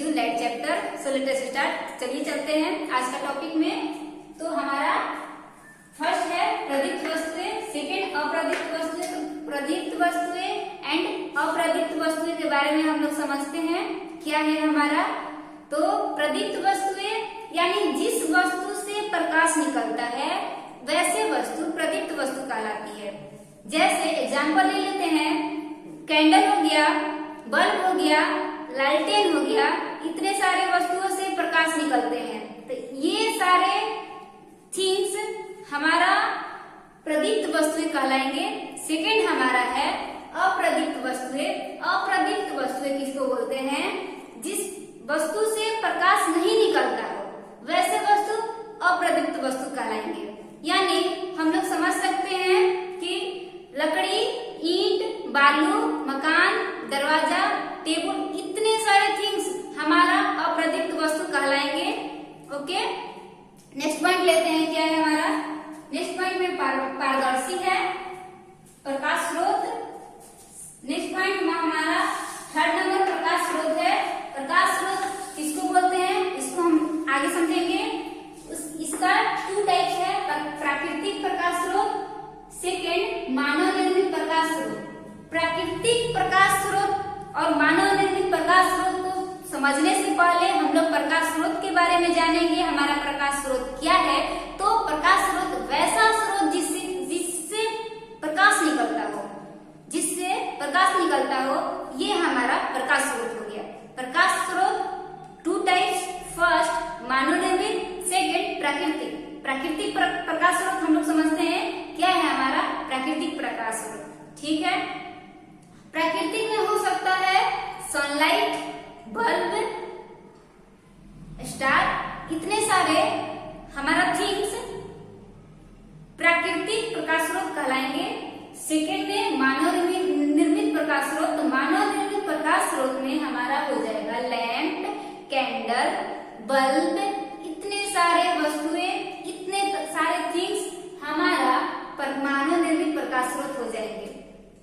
You light chapter. So let us start. चलिए चलते हैं आज का टॉपिक में। तो हमारा फर्स्ट है प्रदीप्त वस्तुएं, सेकंड अप्रदीप्त वस्तुएं। तो प्रदीप्त वस्तुएं एंड अप्रदीप्त वस्तुएं के बारे में हम लोग समझते हैं क्या है हमारा। तो प्रदीप्त वस्तुएं यानी जिस वस्तु से प्रकाश निकलता है वैसे वस्तु प्रदीप्त वस्तु कहलाती है। जैसे एग्जाम्पल ले लेते हैं, कैंडल हो गया, बल्ब हो गया, लालटेन हो गया, इतने सारे वस्तुओं से प्रकाश निकलते हैं। तो ये सारे थिंग्स हमारा प्रदीप्त वस्तुएं कहलाएंगे। सेकंड हमारा है अप्रदीप्त वस्तुएं। अप्रदीप्त वस्तुएं किसको बोलते हैं? जिस वस्तु से प्रकाश नहीं निकलता हो वैसे वस्तु अप्रदीप्त वस्तु कहलाएंगे। यानी हम लोग समझ सकते हैं कि लकड़ी, ईंट, बालू, मकान, दरवाजा, टेबल, इतने सारे थिंग्स हमारा अप्रदीप्त वस्तु कहलाएंगे। ओके, नेक्स्ट पॉइंट लेते हैं। क्या है हमारा नेक्स्ट पॉइंट में? पारदर्शी है, प्रकाश स्रोत। नेक्स्ट पॉइंट में हमारा थर्ड नंबर प्रकाश स्रोत है। प्रकाश स्रोत किसको बोलते हैं इसको हम आगे समझेंगे। इसका टू टाइप्स है, प्राकृतिक प्रकाश स्रोत, सेकेंड मानव निर्मित प्रकाश स्रोत। प्राकृतिक प्रकाश स्रोत और मानव निर्मित प्रकाश स्रोत को समझने से पहले हम लोग प्रकाश स्रोत के बारे में जानेंगे। हमारा प्रकाश स्रोत क्या है? तो प्रकाश स्रोत वैसा स्रोत जिससे प्रकाश निकलता हो, जिससे प्रकाश निकलता हो, ये हमारा प्रकाश स्रोत हो गया। प्रकाश स्रोत टू टाइप्स, फर्स्ट मानव निर्मित, सेकेंड प्राकृतिक। प्राकृतिक प्रकाश स्रोत हम लोग समझते हैं क्या है हमारा प्राकृतिक प्रकाश स्रोत। ठीक है, प्राकृतिक में हो सकता है सनलाइट, बल्ब, स्टार, इतने सारे हमारा थिंग्स प्राकृतिक प्रकाश स्रोत कहलाएंगे। सेकेंड में मानव निर्मित प्रकाश स्रोत। तो मानव निर्मित प्रकाश स्रोत में हमारा हो जाएगा लैंप, कैंडल, बल्ब, इतने सारे वस्तुएं, इतने सारे थिंग्स हमारा मानव निर्मित प्रकाश स्रोत हो जाएंगे।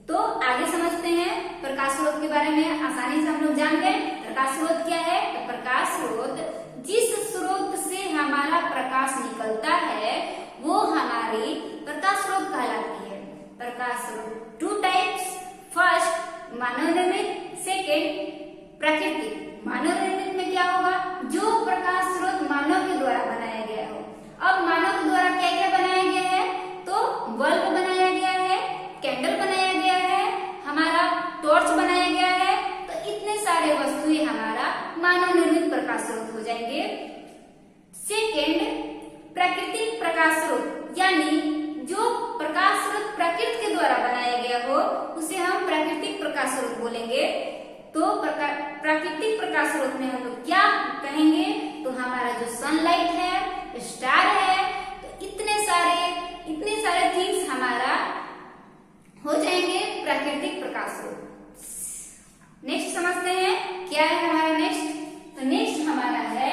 तो आगे समझते हैं प्रकाश स्रोत के बारे में। आसानी से हम लोग जान गए प्रकाश स्रोत क्या है। तो प्रकाश स्रोत जिस स्रोत से हमारा प्रकाश निकलता है वो हमारी प्रकाश स्रोत कहलाती है। प्रकाश स्रोत टू टाइप्स, फर्स्ट मानव निर्मित, सेकेंड प्राकृतिक। मानव निर्मित में क्या होगा? जो प्रकाश स्रोत मानव के द्वारा बनाया गया हो। अब मानव के द्वारा क्या क्या बनाया गया है? तो बल्ब बनाया गया है, कैंडल बनाया गया है, हमारा टॉर्च बनाया गया है। तो इतने सारे वस्तुएं हमारा मानव निर्मित प्रकाश स्रोत हो जाएंगे। सेकेंड प्राकृतिक प्रकाश स्रोत, यानी जो प्रकाश स्रोत प्रकृति के द्वारा बनाया गया हो उसे हम प्राकृतिक प्रकाश स्रोत बोलेंगे। तो प्राकृतिक प्रकाश स्रोत में हम लोग क्या कहेंगे? तो हमारा जो सनलाइट है, स्टार है, तो इतने सारे थिंग्स हमारा हो जाएंगे प्राकृतिक प्रकाश स्रोत। नेक्स्ट समझते हैं क्या है हमारा नेक्स्ट। तो नेक्स्ट हमारा है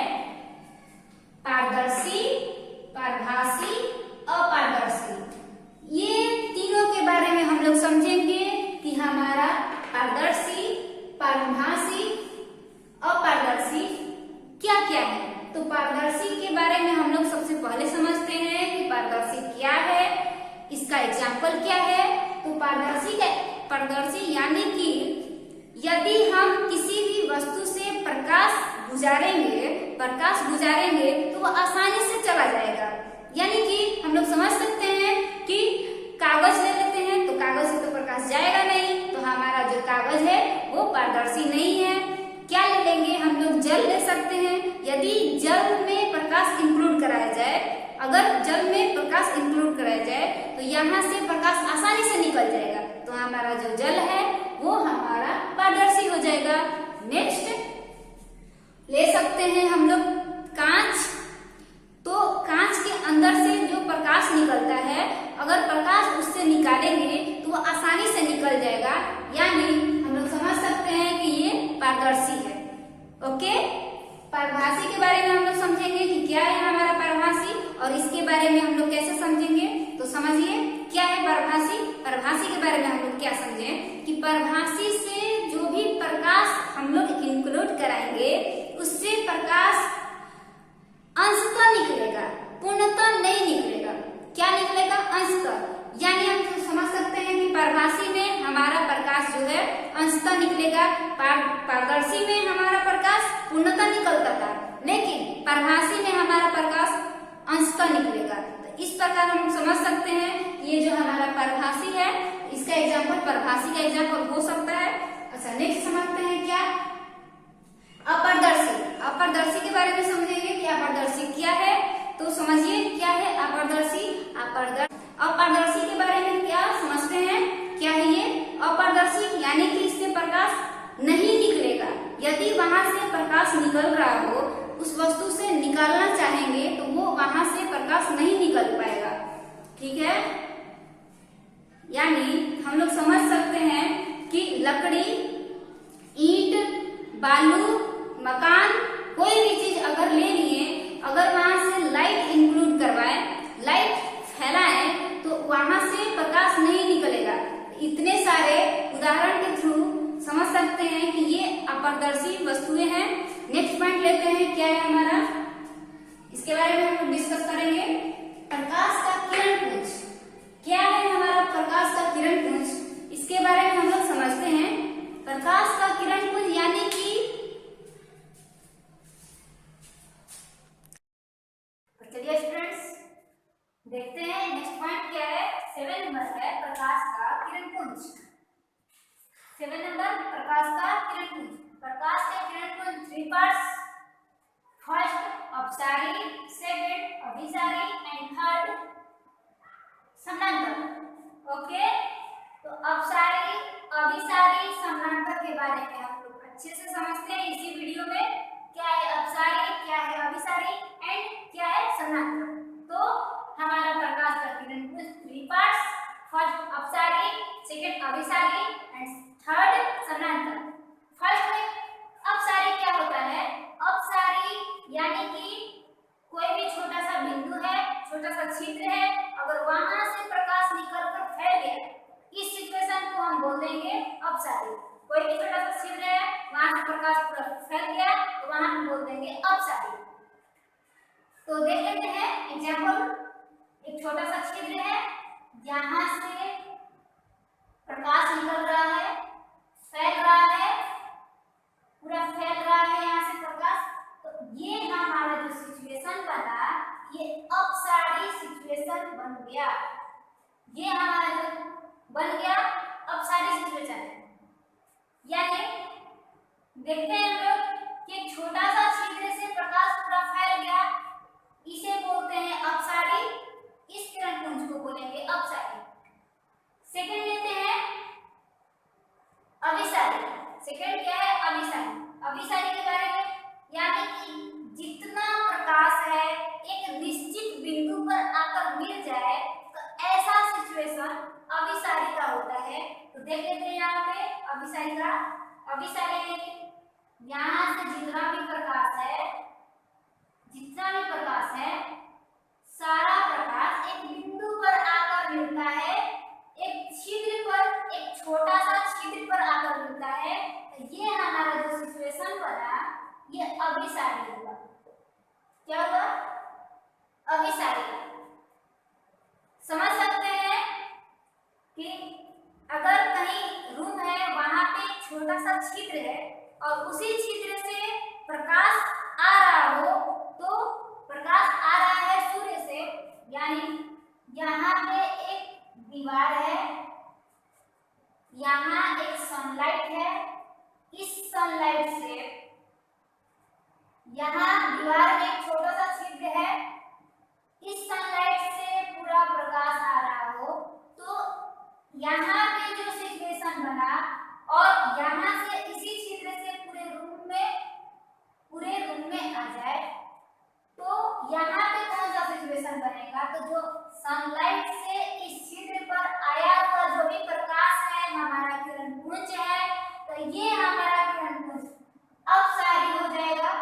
पारदर्शी, पारभासी, अपारदर्शी। ये तीनों के बारे में हम लोग समझेंगे कि हमारा पारदर्शी, पारभासी, अपारदर्शी क्या क्या है। तो पारदर्शी के बारे में हम लोग सबसे पहले समझते हैं कि पारदर्शी क्या है, इसका एग्जाम्पल क्या है। तो पारदर्शी यानी कि यदि हम किसी भी वस्तु से प्रकाश गुजारेंगे तो वो आसानी से चला जाएगा। यानी कि हम लोग समझ सकते हैं कि कागज ले लेते हैं तो कागज से तो प्रकाश जाएगा नहीं, तो हमारा जो कागज है वो पारदर्शी नहीं है। क्या ले लेंगे हम लोग? जल ले सकते हैं। यदि जल में प्रकाश इंक्लूड कराया जाए, अगर जल में प्रकाश इंक्लूड कराया जाए तो यहाँ से प्रकाश आसानी से निकल जाएगा, तो हमारा जो जल है वो हमारा पारदर्शी हो जाएगा। नेक्स्ट ले सकते हैं हम लोग कांच। तो कांच के अंदर से जो प्रकाश निकलता है, अगर प्रकाश उससे निकालेंगे तो वो आसानी से निकल जाएगा। यानी हम लोग समझ सकते हैं कि ये पारदर्शी है। ओके, पारभासी के बारे में हम लोग समझेंगे कि क्या है हमारा पारभासी और इसके बारे में हम लोग कैसे समझेंगे। तो समझिए क्या है पारभासी। पारभासी के बारे में हम लोग क्या समझें कि पारभासी से जो भी प्रकाश हम लोग इंक्लूड कराएंगे अंशतः निकलेगा। पारदर्शी में हमारा प्रकाश पूर्णतः निकलता था, लेकिन प्रभासी में हमारा प्रकाश अंशतः निकलेगा। तो इस प्रकार हम समझ सकते हैं ये जो हमारा प्रभासी है, इसका एग्जाम्पल, प्रभासी का एग्जाम्पल हो सकता है। अच्छा, नेक्स्ट समझते हैं क्या, अपारदर्शी। अपारदर्शी के बारे में समझेंगे कि अपारदर्शी क्या है। तो समझिए क्या है अपारदर्शी। अपारदर्शी के बारे में क्या समझते हैं, क्या है ये अपारदर्शी, यानी कि इससे प्रकाश नहीं निकलेगा। यदि वहां से प्रकाश निकल रहा हो, उस वस्तु से निकालना चाहेंगे तो वो वहां से प्रकाश नहीं निकल पाएगा। ठीक है, यानी हम लोग समझ सकते हैं कि लकड़ी, ईंट, बालू, मकान, कोई भी चीज अगर ले लिए, अगर वहां से लाइट इंक्लूड करवाए, लाइट फैलाएं, तो वहां से प्रकाश नहीं निकलेगा। इतने सारे उदाहरण के थ्रू समझ सकते हैं कि ये अपारदर्शी वस्तुएं हैं। नेक्स्ट पॉइंट लेते हैं, क्या है हमारा, इसके बारे में हम डिस्कस करेंगे। प्रकाश का किरण पुंज क्या है हमारा, प्रकाश का किरण पुंज, इसके बारे में हम लोग समझते हैं। प्रकाश का किरण पुंज यानी कि चलिए स्टूडेंट्स देखते हैं नेक्स्ट पॉइंट क्या है। 7 नंबर है प्रकाश का किरण पुंज। 7 नंबर प्रकाश का किरण पुंज। प्रकाश के किरण पुंज 3 पार्ट्स, फर्स्ट अपसारी, सेकंड अभिसारी एंड थर्ड समानांतर। ओके, तो अपसारी, अभिसारी, समानांतर के बारे में हम लोग अच्छे से समझते हैं इसी वीडियो में। क्या है अपसारी, क्या है अभिसारी एंड क्या है समानांतर। तो हमारा प्रकाश का किरण पुंज 3 पार्ट्स, फर्स्ट अपसारी, सेकंड अभिसारी एंड थर्ड समानांतर। फर्स्ट में अपसारी क्या होता है, अपसारी यानी कि कोई भी छोटा सा बिंदु है, छोटा सा छिद्र है, अगर वहां से प्रकाश निकलकर फैल गया, इस सिचुएशन को हम बोल देंगे अपसारी। कोई भी छोटा सा छिद्र है, वहां से प्रकाश पूरा फैल गया, तो वहां हम बोल देंगे अपसारी। तो देख लेते हैं एग्जाम्पल। एक छोटा सा छिद्र है, यहां से प्रकाश निकल रहा है, फैल रहा है, पूरा फैल रहा है यहाँ से प्रकाश। तो ये हमारा जो सिचुएशन बना, ये अपसारी सिचुएशन बन गया। ये हमारा जो बन गया अपसारी सिचुएशन है। यानी देखते हैं हम लोग कि एक छोटा सा छिद्र से प्रकाश पूरा फैल गया, इसे बोलते हैं अपसारी। इस किरण पुंज को बोलेंगे अपसारी। सेकंड लेते हैं अभिसारी। सेकंड क्या है, अभिसारी। अभिसारी के बारे में, यानी कि जितना प्रकाश है एक निश्चित बिंदु पर आकर मिल जाए, तो ऐसा सिचुएशन अभिसारी का होता है। तो देख लेते हैं यहाँ पे अभिसारी का। अभिसारी में यहाँ से जितना भी प्रकाश है, जितना भी प्रकाश है, सारा प्रकाश एक बिंदु पर आकर मिलता है, एक छिद्र पर, एक छोटा सा छिद्र पर आकर मिलता है। तो ये हमारा जो सिचुएशन बना, ये अभिसारी होगा। क्या होगा, अभिसारी। समझ सकते हैं कि अगर कहीं रूम है, वहां पे एक छोटा सा छिद्र है और उसी छिद्र से प्रकाश आ रहा हो, तो प्रकाश आ रहा है सूर्य से, यानी यहाँ पे एक दीवार है, यहाँ एक सनलाइट है, इस सनलाइट से यहाँ दीवार में एक छोटा सा छिद्र है, इस सनलाइट से पूरा प्रकाश आ रहा हो, तो यहाँ पे जो सिचुएशन बना और यहाँ से इसी छिद्र से पूरे रूम में आ जाए, तो यहाँ पे कौन सा सिचुएशन बनेगा, तो जो सनलाइट से इस छिद्र पर आया हुआ जो भी प्रकाश है, हमारा किरण पुंज है, तो ये हमारा किरण पुंज अपसारी हो जाएगा।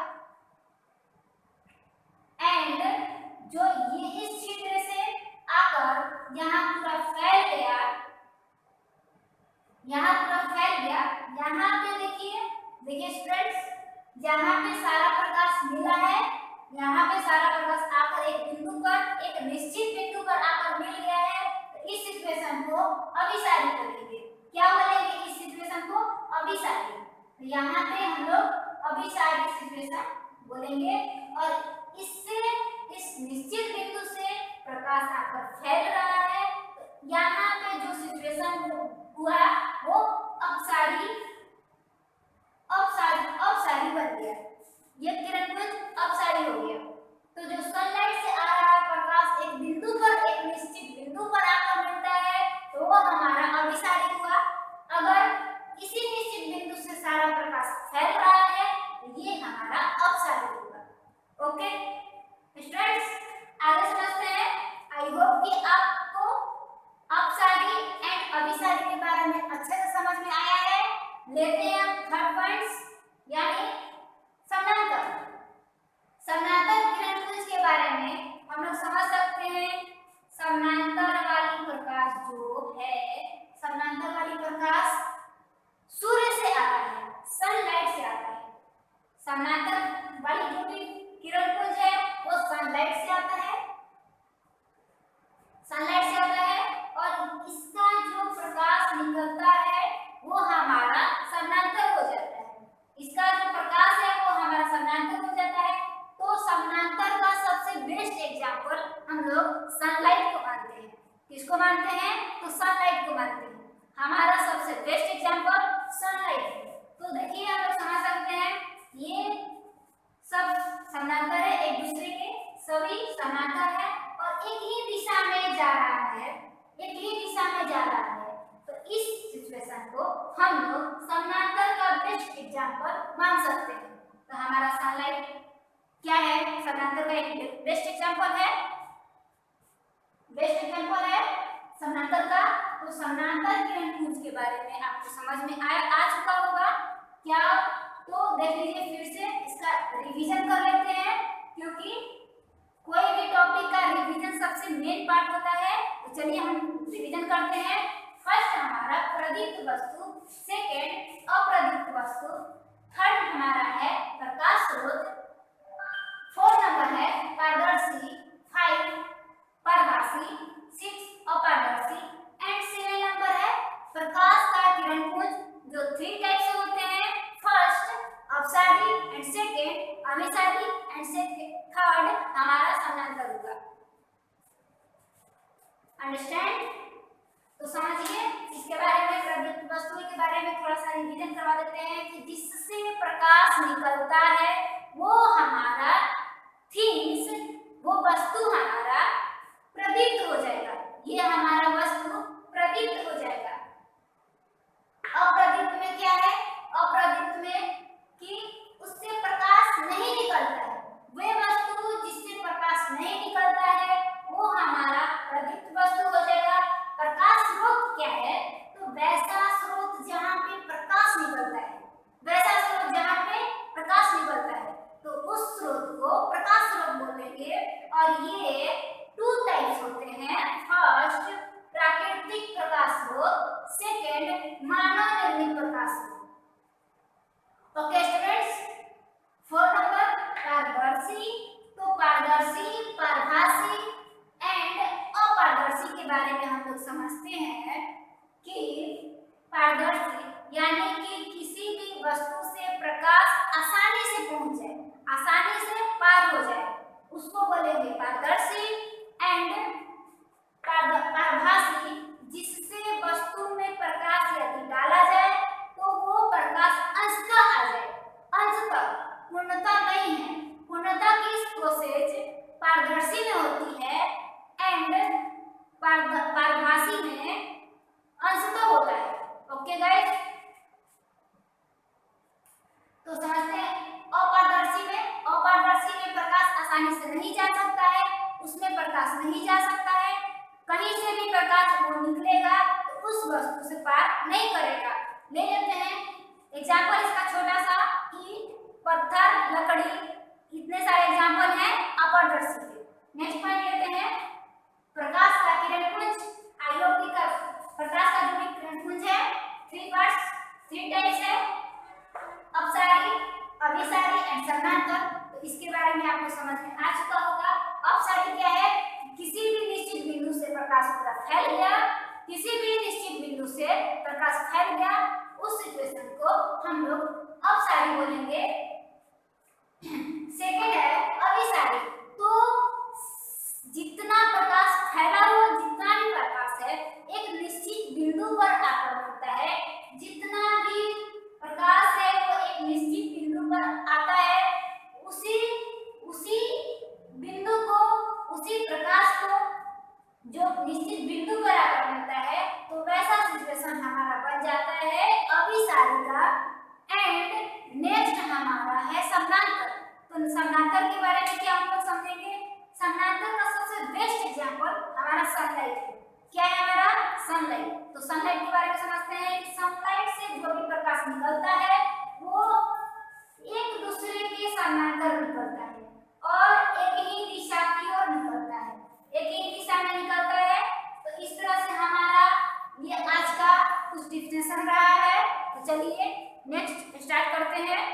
एंड जो ये इस छिद्र से आकर यहाँ पूरा फैल गया, यहाँ पूरा फैल गया, यहाँ पे देखिए स्टूडेंट्स, यहाँ पे सारा प्रकाश मिला है, यहाँ पे सारा प्रकाश आकर एक बिंदु पर, एक निश्चित बिंदु पर आकर मिल गया है। तो इस सिचुएशन को अभिसारी बोलेंगे। क्या बोलेंगे इस सिचुएशन को, अभिसारी। यहाँ पे हम लोग अभिसारी सिचुएशन बोलेंगे और इससे इस निश्चित बिंदु से प्रकाश आकर फैल रहा है। तो यहाँ पे जो सिचुएशन हुआ वो अपसारी अपसारी बन गया। ये किरणपुंज अपसारी हो गया। तो जो सनलाइट से आ रहा प्रकाश एक बिंदु पर, एक निश्चित बिंदु पर आकर मिलता है तो वो हमारा अभिसारी हुआ। अगर इसी निश्चित बिंदु से सारा प्रकाश फैल रहा है तो ये हमारा अपसारी होगा। ओके स्टूडेंट्स, आगे समझते हैं। आई होप कि आपको अपसारी एंड अभिसारी के बारे में अच्छे से समझ में आया है। लेते हैं हम थर्ड पॉइंट्स यानी समानांतर। समानांतर किरणपुंज के बारे में हम लोग समझ सकते हैं। समानांतर वाली प्रकाश जो है, समानांतर वाली प्रकाश सूर्य से आता है, सनलाइट से आता है। समानांतर वाली जो भी किरणपुंज है वो सनलाइट से आता है, सनलाइट से आता है और इसका जो प्रकाश निकलता है वो हमारा समानांतर हो जाता है। इसका जो प्रकाश है वो हमारा समानांतर हो जाता है। तो समानांतर का सबसे बेस्ट एग्जांपल हम लोग सनलाइट को मानते हैं। किसको मानते हैं? तो सनलाइट को मानते हैं। हमारा सबसे बेस्ट एग्जांपल सनलाइट है। तो देखिए हम लोग समझ सकते हैं ये सब समानांतर है, एक दूसरे के सभी समानांतर है और एक ही दिशा में जा रहा है, एक ही दिशा में जा रहा है। तो इस सिचुएशन को हम लोग समानांतर का बेस्ट एग्जांपल मान सकते हैं। तो हमारा सनलाइट क्या है? समानांतर का एक बेस्ट एग्जांपल है, बेस्ट एग्जांपल है समानांतर का। तो समानांतर किरणपुंज के बारे में आपको समझ में आ चुका होगा क्या? तो देख लीजिए, फिर से इसका रिवीजन कर लेते हैं क्योंकि कोई भी टॉपिक का रिवीजन सबसे मेन पार्ट होता है। तो चलिए हम रिवीजन करते हैं। फर्स्ट हमारा प्रदीप्त वस्तु, सेकंड अप्रदीप्त वस्तु, थर्ड हमारा है प्रकाश स्रोत, फोर्थ नंबर है पारदर्शी, 5 पारभासी, 6 अपारदर्शी एंड 7 नंबर है प्रकाश का किरणपुंज जो 3 टाइप से होते हैं। फर्स्ट अपसारी एंड सेकंड अभिसारी एंड थर्ड हमारा समानांतर होगा। अंडरस्टैंड? तो समझिए इसके बारे में, प्रदीप्त वस्तु के बारे में थोड़ा सा रिवीजन करवा देते हैं कि जिससे प्रकाश निकलता है वो हमारा थिंग्स, वो वस्तु हमारा प्रदीप्त हो जाएगा। ये हमारा वस्तु प्रदीप्त हो जाएगा। अप्रदीप्त में क्या है? अप्रदीप्त में कि उससे प्रकाश नहीं निकलता है। वे वस्तु जिससे प्रकाश नहीं निकलता है वो हमारा प्रदीप्त वस्तु हो जाएगा। प्रकाश स्रोत क्या है? तो वैसा स्रोत जहाँ पे प्रकाश निकलता है, वैसा स्रोत जहाँ पे प्रकाश निकलता है तो उस स्रोत को प्रकाश स्रोत बोलेंगे। और ये 2 टाइप्स होते हैं। फर्स्ट प्राकृतिक प्रकाश स्रोत, सेकंड मानव निर्मित प्रकाश स्रोत। ओके स्टूडेंट्स, 4 नंबर पारदर्शी। तो पारदर्शी, पारभासी एंड अपारदर्शी के बारे में हम लोग समझते हैं कि पारदर्शी यानी कि किसी भी वस्तु से प्रकाश आसानी से पहुंच जाए, आसानी से पार हो जाए, उसको बोलेंगे पारदर्शी। एंड पारभासी जिससे वस्तु में प्रकाश यदि डाला जाए तो वो प्रकाश अंशतः आ जाए, अंशतः, पूर्णतः नहीं है। पूर्णतः की प्रोसेस पारदर्शी में होती है एंड पारभासी में अंशतः होता है। ओके गाइस, तो समझते हैं अपारदर्शी में प्रकाश आसानी से नहीं जा सकता है, उसमें प्रकाश नहीं जा सकता है। कहीं से भी प्रकाश वो निकलेगा तो उस वस्तु से पार नहीं करेगा। ले लेते हैं एग्जाम्पल इसका छोटा सा, ईंट, पत्थर, लकड़ी, इतने सारे एग्जाम्पल हैं अपारदर्शी के। नेक्स्ट पॉइंट लेते हैं प्रकाश का किरणपुंज। आईओपी का प्रकाश का जो भी किरणपुंज है 3 पार्ट्स, 3 टाइप्स है, अपसारी, अभिसारी एंड समानांतर। तो इसके बारे में आपको समझ में आ चुका होगा। अपसारी क्या है? किसी भी निश्चित बिंदु से प्रकाश पूरा फैल गया, किसी भी निश्चित बिंदु से प्रकाश फैल गया, उस सिचुएशन को हम लोग अपसारी बोलेंगे। सेकेंड है अभिसारी। तो जितना प्रकाश फैला हुआ जितना भी प्रकाश है एक निश्चित बिंदु पर आकर होता है। जितना भी प्रकाश है वो एक निश्चित बिंदु पर आता है। उसी उसी बिंदु को उसी प्रकाश को जो निश्चित बिंदु पर आकर मिलता है तो वैसा सिचुएशन हमारा बन जाता है अभिसारी का। एंड नेक्स्ट हमारा है समानांतर। तो समानांतर के बारे में क्या हम लोग समझेंगे? समानांतर का सबसे बेस्ट एग्जांपल हमारा सनलाइट है। क्या है हमारा? सनलाइट। तो सनलाइट के बारे में समझते हैं कि सनलाइट से जो भी प्रकाश निकलता है वो एक दूसरे के समानांतर निकलता है और एक ही दिशा की ओर निकलता है, एक ही दिशा में निकलता है। तो इस तरह से हमारा ये आज का कुछ डिफिनेशन रहा है। तो चलिए नेक्स्ट स्टार्ट करते हैं।